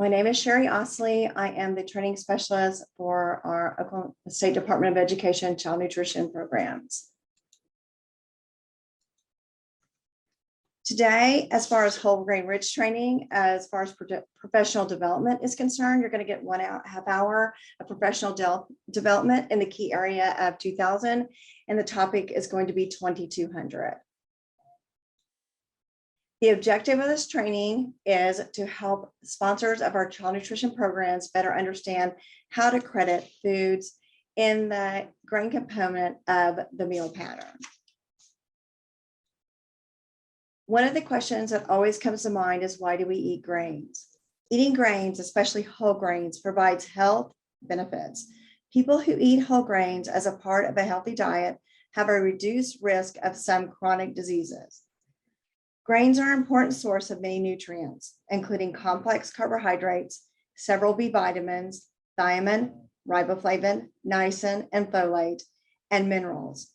My name is Sherry Osley. I am the training specialist for our Oklahoma State Department of Education Child Nutrition programs. Today, as far as whole grain rich training, as far as professional development is concerned, you're going to get half hour of professional development in the key area of 2000, and the topic is going to be 2200. The objective of this training is to help sponsors of our child nutrition programs better understand how to credit foods in the grain component of the meal pattern. One of the questions that always comes to mind is, why do we eat grains? Eating grains, especially whole grains, provides health benefits. People who eat whole grains as a part of a healthy diet have a reduced risk of some chronic diseases. Grains are an important source of many nutrients, including complex carbohydrates, several B vitamins, thiamine, riboflavin, niacin, and folate, and minerals,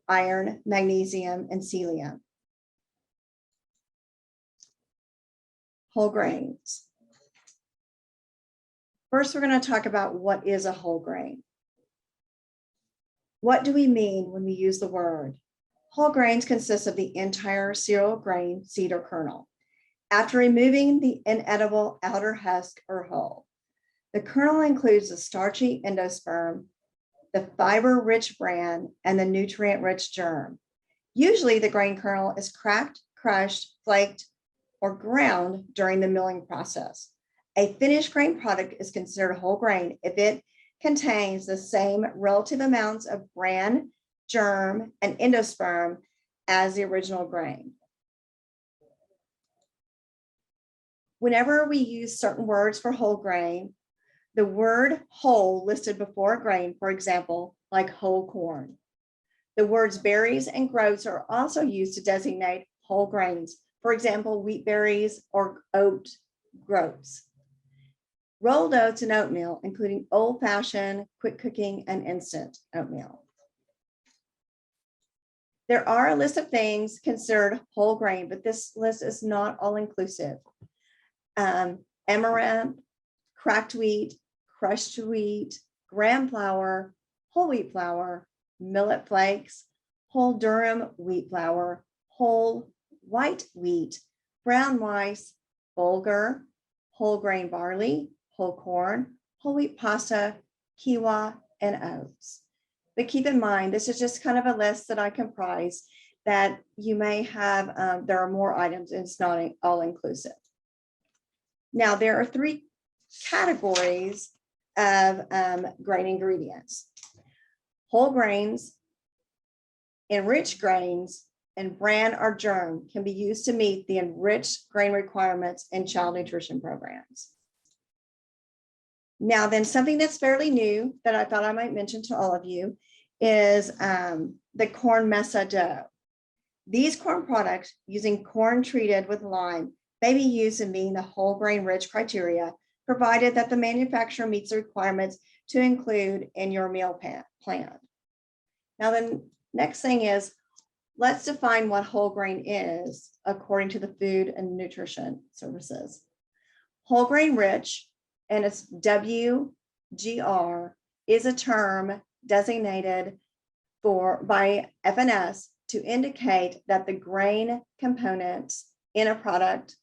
iron, magnesium, and selenium. Whole grains. First, we're going to talk about what is a whole grain. What do we mean when we use the word? Whole grains consist of the entire cereal grain, seed, or kernel, after removing the inedible outer husk or hull. The kernel includes the starchy endosperm, the fiber-rich bran, and the nutrient-rich germ. Usually, the grain kernel is cracked, crushed, flaked, or ground during the milling process. A finished grain product is considered a whole grain if it contains the same relative amounts of bran, germ, and endosperm as the original grain. Whenever we use certain words for whole grain, the word whole listed before a grain, for example, like whole corn. The words berries and groats are also used to designate whole grains, for example, wheat berries or oat groats. Rolled oats and oatmeal, including old-fashioned, quick cooking, and instant oatmeal. There are a list of things considered whole grain, but this list is not all-inclusive. Amaranth, cracked wheat, crushed wheat, graham flour, whole wheat flour, millet flakes, whole durum wheat flour, whole white wheat, brown rice, bulgur, whole grain barley, whole corn, whole wheat pasta, quinoa, and oats. But keep in mind, this is just kind of a list that I comprise that you may have, there are more items, and it's not all inclusive. Now, there are three categories of grain ingredients: whole grains, enriched grains, and bran or germ can be used to meet the enriched grain requirements in child nutrition programs. Now then, something that's fairly new that I thought I might mention to all of you is the corn masa dough. These corn products using corn treated with lime may be used in meeting the whole grain rich criteria, provided that the manufacturer meets the requirements to include in your meal plan. Now the next thing is, let's define what whole grain is according to the Food and Nutrition Services. Whole grain rich, and it's WGR, is a term designated by FNS to indicate that the grain components in a product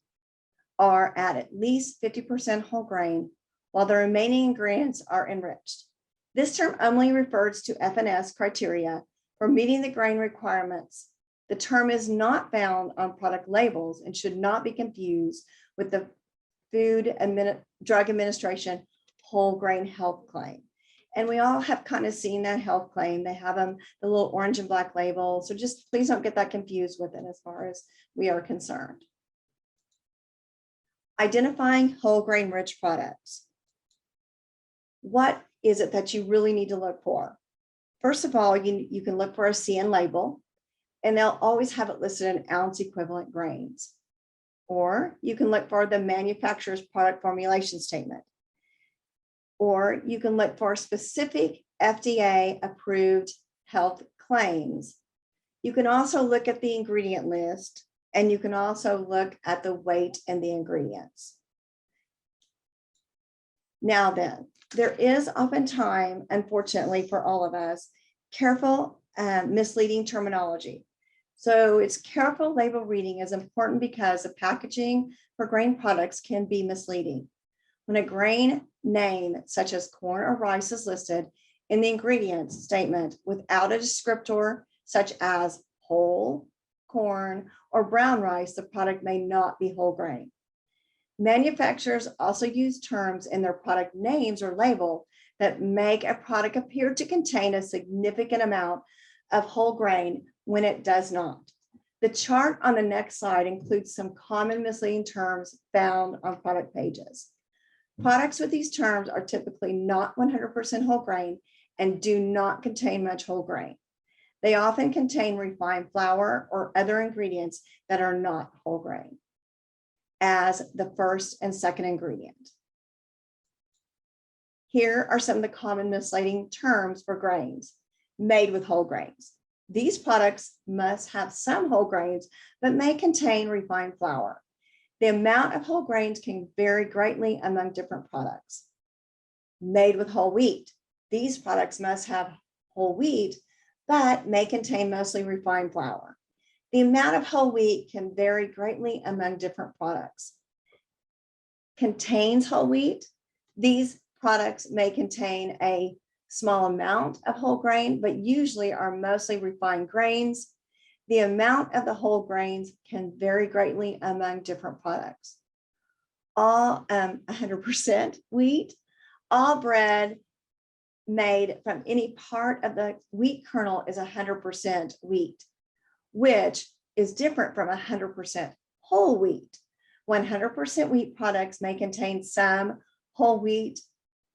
are at least 50% whole grain, while the remaining ingredients are enriched. This term only refers to FNS criteria for meeting the grain requirements. The term is not found on product labels and should not be confused with the Food and Drug Administration whole grain health claim. And we all have kind of seen that health claim. They have them, the little orange and black label. So just please don't get that confused with it as far as we are concerned. Identifying whole grain rich products. What is it that you really need to look for? First of all, you can look for a CN label, and they'll always have it listed in ounce equivalent grains. Or you can look for the manufacturer's product formulation statement. Or you can look for specific FDA approved health claims. You can also look at the ingredient list, and you can also look at the weight and the ingredients. Now then, there is oftentimes, unfortunately for all of us, careful misleading terminology. So it's careful label reading is important because the packaging for grain products can be misleading. When a grain name such as corn or rice is listed in the ingredients statement without a descriptor such as whole corn or brown rice, the product may not be whole grain. Manufacturers also use terms in their product names or label that make a product appear to contain a significant amount of whole grain when it does not. The chart on the next slide includes some common misleading terms found on product pages. Products with these terms are typically not 100% whole grain and do not contain much whole grain. They often contain refined flour or other ingredients that are not whole grain as the first and second ingredient. Here are some of the common misleading terms for grains made with whole grains. These products must have some whole grains, but may contain refined flour. The amount of whole grains can vary greatly among different products. Made with whole wheat. These products must have whole wheat, but may contain mostly refined flour. The amount of whole wheat can vary greatly among different products. Contains whole wheat. These products may contain a small amount of whole grain, but usually are mostly refined grains. The amount of the whole grains can vary greatly among different products. All 100% wheat, all bread made from any part of the wheat kernel is 100% wheat, which is different from 100% whole wheat. 100% wheat products may contain some whole wheat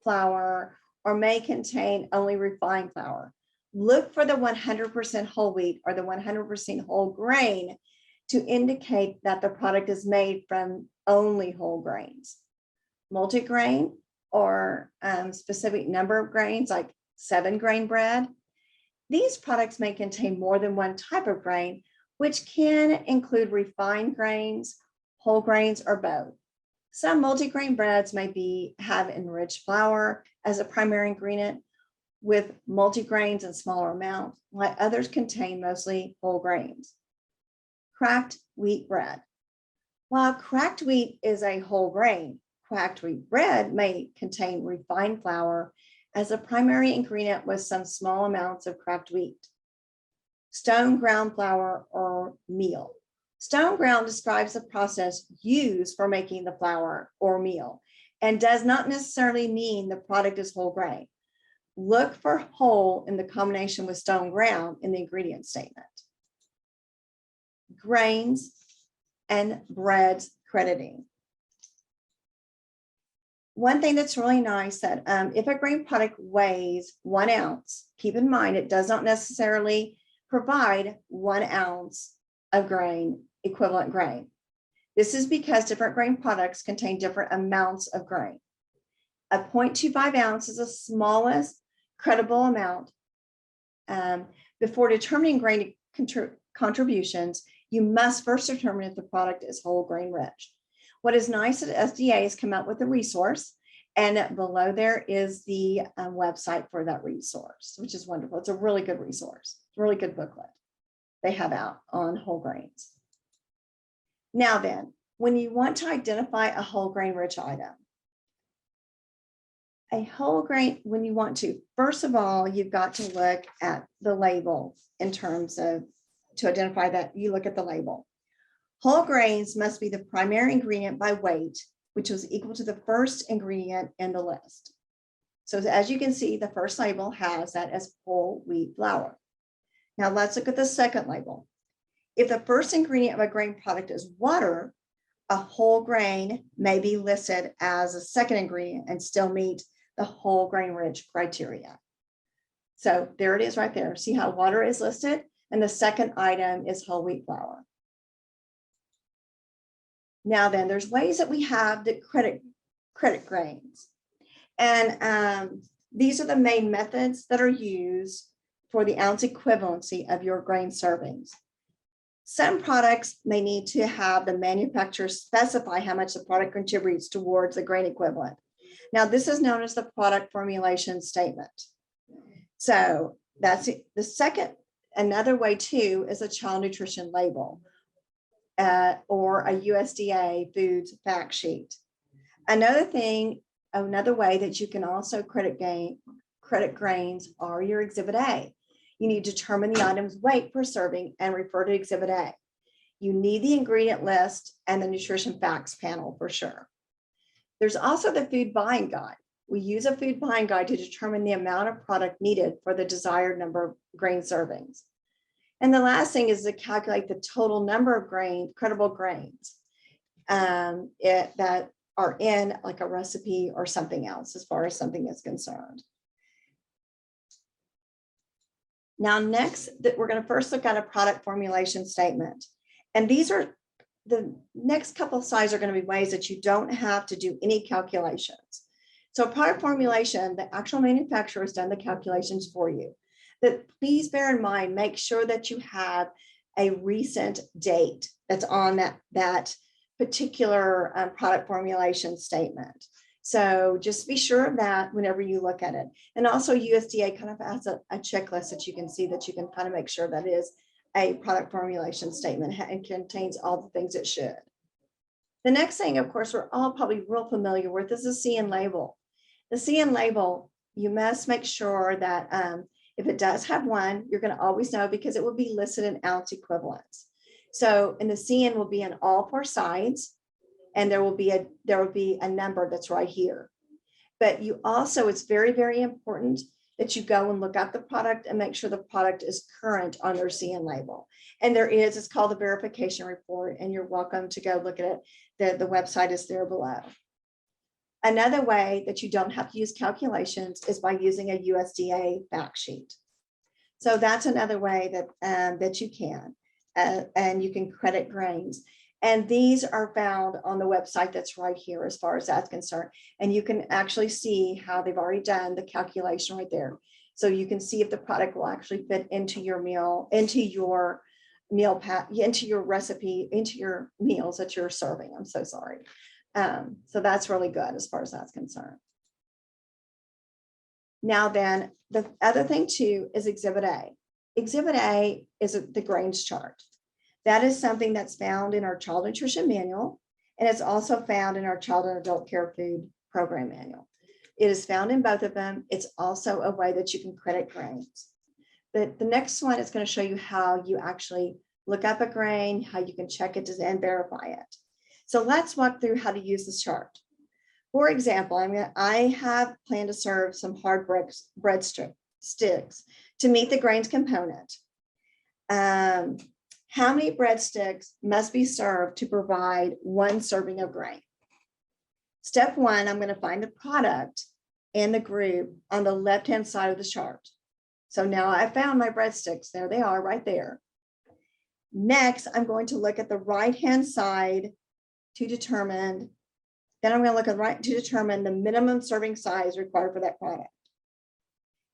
flour or may contain only refined flour. Look for the 100% whole wheat or the 100% whole grain to indicate that the product is made from only whole grains. Multigrain or specific number of grains like 7-grain bread. These products may contain more than one type of grain, which can include refined grains, whole grains, or both. Some multigrain breads may have enriched flour as a primary ingredient with multigrains in smaller amounts, while others contain mostly whole grains. Cracked wheat bread. While cracked wheat is a whole grain, cracked wheat bread may contain refined flour as a primary ingredient with some small amounts of cracked wheat. Stone ground flour or meal. Stone ground describes the process used for making the flour or meal and does not necessarily mean the product is whole grain. Look for whole in the combination with stone ground in the ingredient statement. Grains and breads crediting. One thing that's really nice that if a grain product weighs 1 ounce, keep in mind it does not necessarily provide 1 ounce of grain, equivalent grain. This is because different grain products contain different amounts of grain. A 0.25 ounce is the smallest credible amount. Before determining grain contributions, you must first determine if the product is whole grain rich. What is nice that SDA has come out with a resource, and below there is the website for that resource, which is wonderful. It's a really good resource, really good booklet they have out on whole grains. Now then, when you want to identify a whole grain rich item, a whole grain, when you want to, first of all, you've got to look at the label in terms of, to identify that, you look at the label. Whole grains must be the primary ingredient by weight, which was equal to the first ingredient in the list. So as you can see, the first label has that as whole wheat flour. Now let's look at the second label. If the first ingredient of a grain product is water, a whole grain may be listed as a second ingredient and still meet the whole grain rich criteria. So there it is right there. See how water is listed? And the second item is whole wheat flour. Now then, there's ways that we have to credit grains. And these are the main methods that are used for the ounce equivalency of your grain servings. Some products may need to have the manufacturer specify how much the product contributes towards the grain equivalent. Now, this is known as the product formulation statement. So that's it. The second, another way too, is a child nutrition label or a USDA foods fact sheet. Another thing, another way that you can also credit grains are your Exhibit A. You need to determine the item's weight per serving and refer to Exhibit A. You need the ingredient list and the nutrition facts panel for sure. There's also the food buying guide. We use a food buying guide to determine the amount of product needed for the desired number of grain servings. And the last thing is to calculate the total number of credible grains that are in like a recipe or something else as far as something is concerned. Now, next, we're going to first look at a product formulation statement. And these are the next couple of slides are going to be ways that you don't have to do any calculations. So product formulation, the actual manufacturer has done the calculations for you. But please bear in mind, make sure that you have a recent date that's on that particular product formulation statement. So just be sure of that whenever you look at it. And also USDA kind of has a checklist that you can see that you can kind of make sure that is a product formulation statement and contains all the things it should. The next thing, of course, we're all probably real familiar with is the CN label. The CN label, you must make sure that if it does have one, you're going to always know because it will be listed in ounce equivalents. So, and the CN will be on all four sides, and there will be a number that's right here. But you also, it's very, very important that you go and look at the product and make sure the product is current on their CN label. And there is, it's called the verification report, and you're welcome to go look at it. The website is there below. Another way that you don't have to use calculations is by using a USDA fact sheet. So that's another way that you can, and you can credit grains. And these are found on the website that's right here as far as that's concerned. And you can actually see how they've already done the calculation right there. So you can see if the product will actually fit into your meal, into your recipe, into your meals that you're serving. I'm so sorry. So that's really good as far as that's concerned. Now then, the other thing too is Exhibit A. Exhibit A is the grains chart. That is something that's found in our child nutrition manual, and it's also found in our child and adult care food program manual. It is found in both of them. It's also a way that you can credit grains. The next one is going to show you how you actually look up a grain, how you can check it and verify it. So let's walk through how to use this chart. For example, I have planned to serve some hard bread sticks to meet the grains component. How many breadsticks must be served to provide one serving of grain? Step one, I'm going to find the product and the group on the left-hand side of the chart. So now I found my breadsticks. There they are right there. Next, I'm going to look at the right-hand side to determine, then I'm going to look at right to determine the minimum serving size required for that product.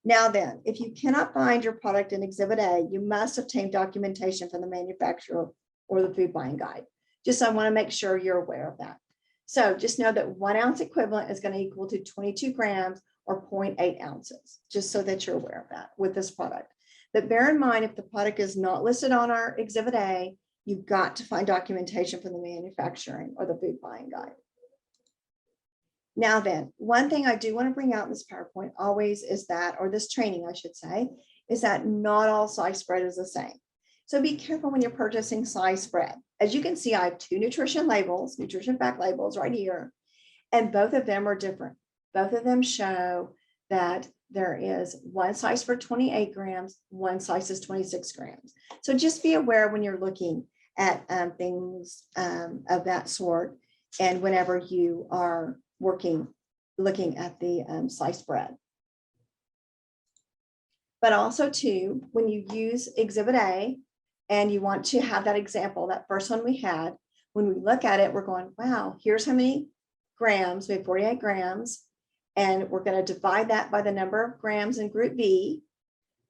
Now then, if you cannot find your product in Exhibit A, you must obtain documentation from the manufacturer or the food buying guide. Just I want to make sure you're aware of that. So just know that 1 ounce equivalent is going to equal to 22 grams or 0.8 ounces, just so that you're aware of that with this product. But bear in mind, if the product is not listed on our Exhibit A, you've got to find documentation from the manufacturing or the food buying guide. Now then, one thing I do want to bring out in this PowerPoint always is that, or this training, I should say, is that not all sliced bread is the same. So be careful when you're purchasing sliced bread. As you can see, I have 2 nutrition fact labels right here, and both of them are different. Both of them show that there is one slice for 28 grams, one slice is 26 grams. So just be aware when you're looking at things of that sort, and whenever you are looking at the sliced bread. But also too, when you use Exhibit A and you want to have that example, that first one we had, when we look at it, we're going, wow, here's how many grams, we have 48 grams, and we're going to divide that by the number of grams in group B.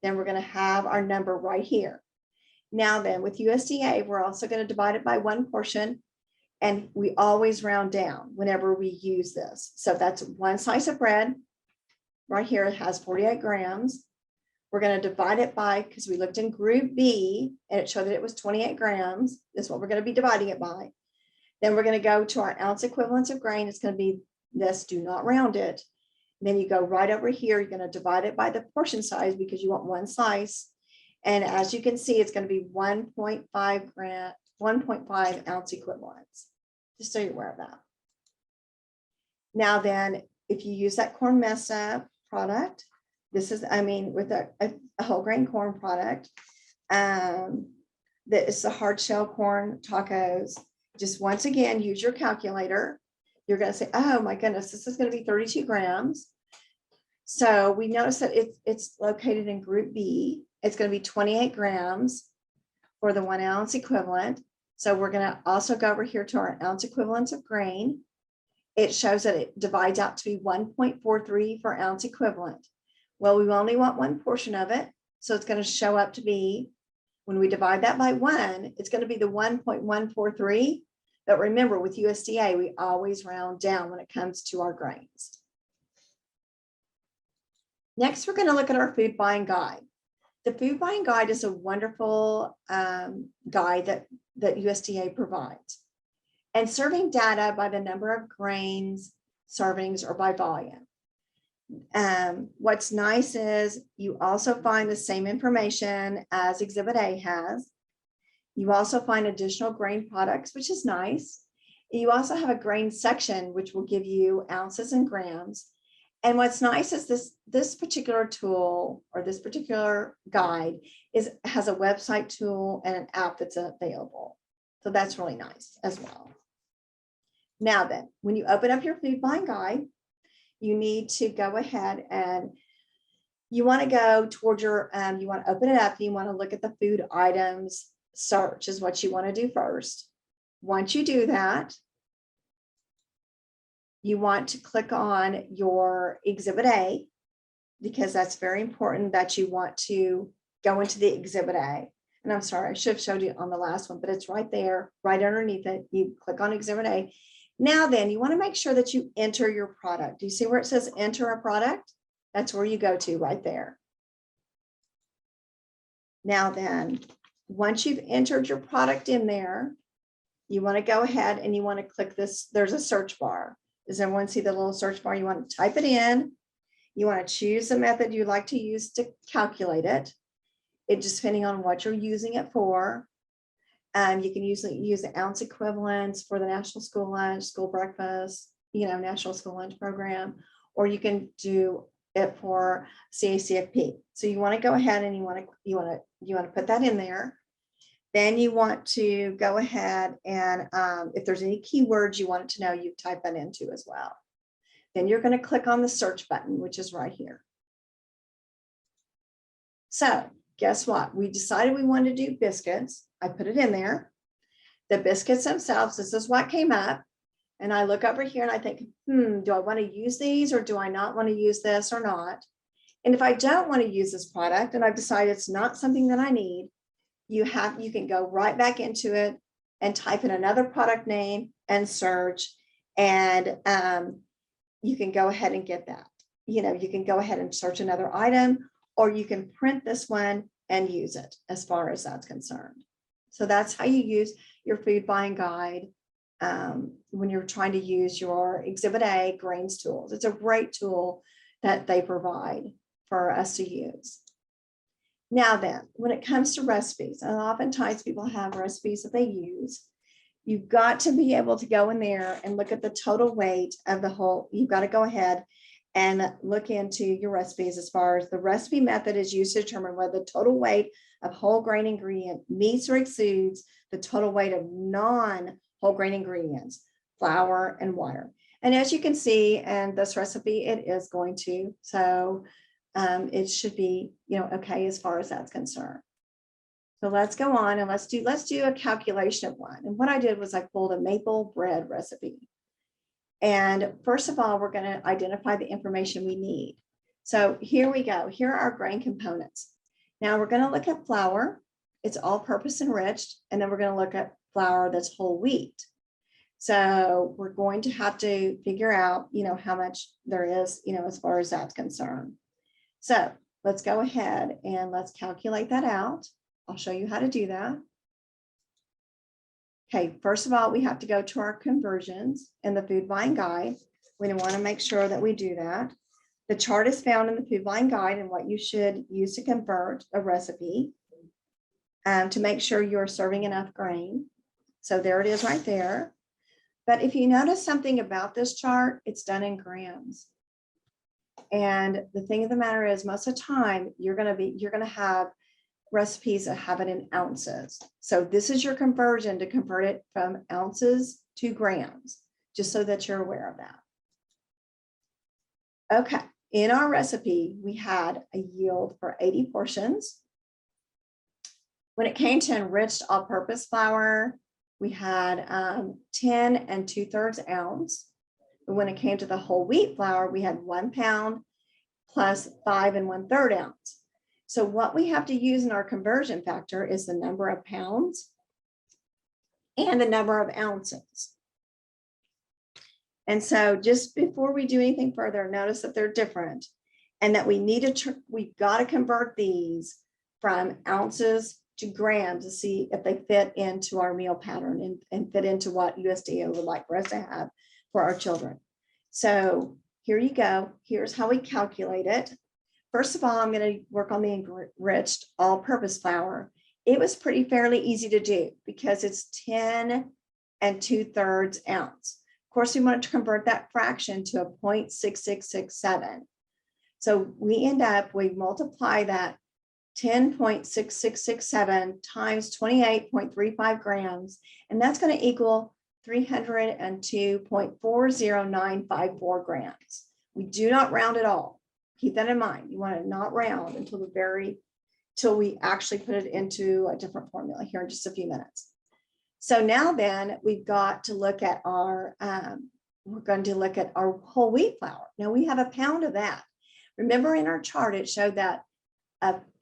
Then we're going to have our number right here. Now then, with USDA, we're also going to divide it by 1 portion. And we always round down whenever we use this. So that's 1 slice of bread. Right here, it has 48 grams. We're going to divide it by, because we looked in group B and it showed that it was 28 grams. That's what we're going to be dividing it by. Then we're going to go to our ounce equivalents of grain. It's going to be this, do not round it. And then you go right over here. You're going to divide it by the portion size because you want 1 slice. And as you can see, it's going to be 1.5 ounce equivalents, just so you're aware of that. Now then, if you use that corn mess up product, this is, I mean, with a whole grain corn product, that is the hard shell corn tacos. Just once again, use your calculator. You're going to say, oh my goodness, this is going to be 32 grams. So we notice that it's located in group B. It's going to be 28 grams for the 1 ounce equivalent. So we're going to also go over here to our ounce equivalents of grain. It shows that it divides out to be 1.43 for ounce equivalent. Well, we only want 1 portion of it. So it's going to show up to be, when we divide that by 1, it's going to be the 1.143. But remember, with USDA, we always round down when it comes to our grains. Next, we're going to look at our food buying guide. The food buying guide is a wonderful guide that USDA provides. And serving data by the number of grains, servings, or by volume. What's nice is you also find the same information as Exhibit A has. You also find additional grain products, which is nice. You also have a grain section, which will give you ounces and grams. And what's nice is this particular tool, or this particular guide, has a website tool and an app that's available. So that's really nice as well. Now then, when you open up your food buying guide, you need to go ahead and you want to go toward your, you want to open it up. You want to look at the food items search is what you want to do first. Once you do that, you want to click on your Exhibit A, because that's very important that you want to go into the Exhibit A. And I'm sorry, I should have showed you on the last one, but it's right there, right underneath it. You click on Exhibit A. Now then, you want to make sure that you enter your product. Do you see where it says enter a product? That's where you go to right there. Now then, once you've entered your product in there, you want to go ahead and you want to click this. There's a search bar. Does everyone see the little search bar? You want to type it in. You want to choose the method you like to use to calculate it. It just depending on what you're using it for. You can usually use the ounce equivalents for the National School Lunch, School Breakfast, National School Lunch Program, or you can do it for CACFP. So you want to go ahead and you want to put that in there. Then you want to go ahead and if there's any keywords you want it to know, you type that into as well. Then you're going to click on the search button, which is right here. So guess what? We decided we wanted to do biscuits. I put it in there. The biscuits themselves, this is what came up. And I look over here and I think, do I want to use these or do I not want to use this or not? And if I don't want to use this product and I've decided it's not something that I need, you can go right back into it and type in another product name and search, and you can go ahead and get that. You can go ahead and search another item, or you can print this one and use it as far as that's concerned. So that's how you use your food buying guide when you're trying to use your Exhibit A grains tools. It's a great tool that they provide for us to use. Now then, when it comes to recipes, and oftentimes people have recipes that they use, you've got to be able to go in there and look at the total weight of the whole. You've got to go ahead and look into your recipes as far as the recipe method is used to determine whether the total weight of whole grain ingredient meets or exceeds the total weight of non-whole grain ingredients, flour and water. And as you can see in this recipe, it is going to. So it should be, okay as far as that's concerned. So let's go on and let's do a calculation of one. And what I did was I pulled a maple bread recipe. And first of all, we're going to identify the information we need. So here we go. Here are our grain components. Now we're going to look at flour. It's all-purpose enriched. And then we're going to look at flour that's whole wheat. So we're going to have to figure out, how much there is, as far as that's concerned. So let's go ahead and let's calculate that out. I'll show you how to do that. Okay, first of all, we have to go to our conversions in the food buying guide. We want to make sure that we do that. The chart is found in the food buying guide and what you should use to convert a recipe to make sure you're serving enough grain. So there it is right there. But if you notice something about this chart, it's done in grams. And the thing of the matter is, most of the time you're going to have recipes that have it in ounces. So this is your conversion to convert it from ounces to grams, just so that you're aware of that. Okay, in our recipe, we had a yield for 80 portions. When it came to enriched all-purpose flour, we had 10 2/3 ounce. But when it came to the whole wheat flour, we had 1 pound plus 5 1/3 ounce. So what we have to use in our conversion factor is the number of pounds and the number of ounces. And so just before we do anything further, notice that they're different and that we've got to convert these from ounces to grams to see if they fit into our meal pattern and fit into what USDA would like for us to have for our children. So here you go. Here's how we calculate it. First of all, I'm going to work on the enriched all-purpose flour. It was fairly easy to do because it's 10 2/3 ounce. Of course, we wanted to convert that fraction to a 0.6667. So we multiply that 10.6667 times 28.35 grams, and that's going to equal 302.40954 grams. We do not round at all. Keep that in mind. You want to not round until we actually put it into a different formula here in just a few minutes. So now then we've got to look at we're going to look at our whole wheat flour. Now we have a pound of that. Remember in our chart, it showed that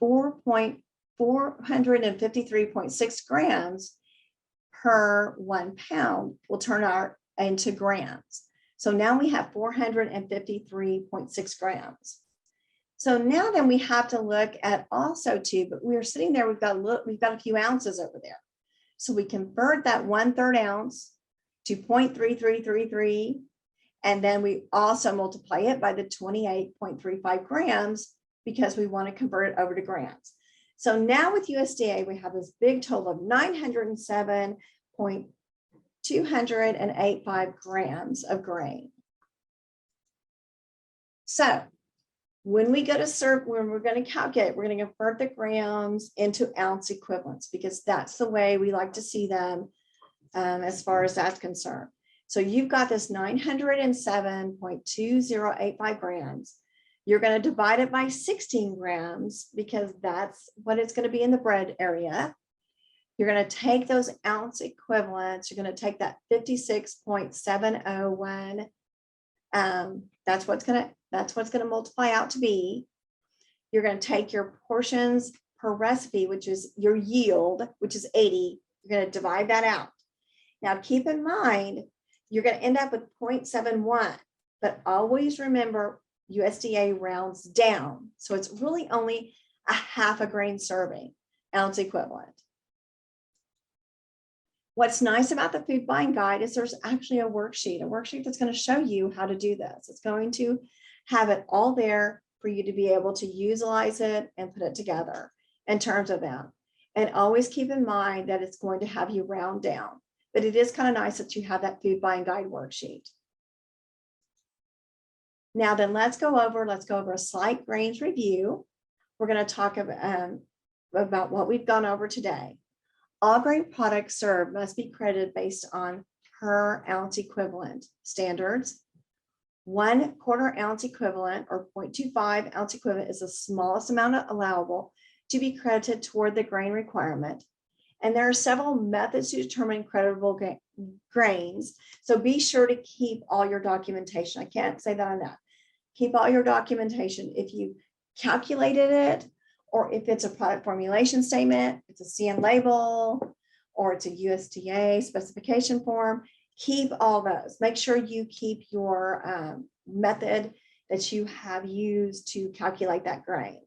453.6 grams per 1 pound will turn into grams. So now we have 453.6 grams. So now then we have to look at also too, but we're sitting there, we've got a few ounces over there. So we convert that 1/3 ounce to 0.3333, and then we also multiply it by the 28.35 grams because we want to convert it over to grams. So now with USDA, we have this big total of 907.285 grams of grain. So when we go to when we're going to calculate, we're going to convert the grams into ounce equivalents because that's the way we like to see them as far as that's concerned. So you've got this 907.2085 grams. You're going to divide it by 16 grams because that's what it's going to be in the bread area. You're going to take those ounce equivalents. You're going to take that 56.701. That's what's going to multiply out to be. You're going to take your portions per recipe, which is your yield, which is 80. You're going to divide that out. Now keep in mind, you're going to end up with 0.71, but always remember USDA rounds down. So it's really only a half a grain serving, ounce equivalent. What's nice about the food buying guide is there's actually a worksheet that's going to show you how to do this. It's going to have it all there for you to be able to utilize it and put it together in terms of that. And always keep in mind that it's going to have you round down, but it is kind of nice that you have that food buying guide worksheet. Now then, let's go over a slight grains review. We're going to talk about what we've gone over today. All grain products served must be credited based on per ounce equivalent standards. 1/4 ounce equivalent or 0.25 ounce equivalent is the smallest amount allowable to be credited toward the grain requirement. And there are several methods to determine creditable grains. So be sure to keep all your documentation. I can't say that enough. Keep all your documentation. If you calculated it, or if it's a product formulation statement, it's a CN label, or it's a USDA specification form, keep all those. Make sure you keep your method that you have used to calculate that grain.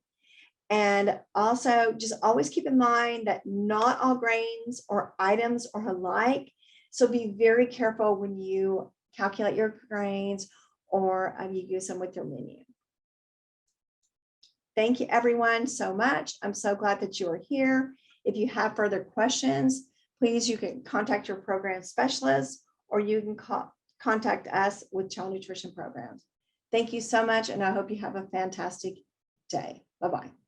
And also just always keep in mind that not all grains or items are alike. So be very careful when you calculate your grains or you use them with your menu. Thank you everyone so much. I'm so glad that you are here. If you have further questions, please, you can contact your program specialist or you can contact us with child nutrition programs. Thank you so much, and I hope you have a fantastic day. Bye-bye.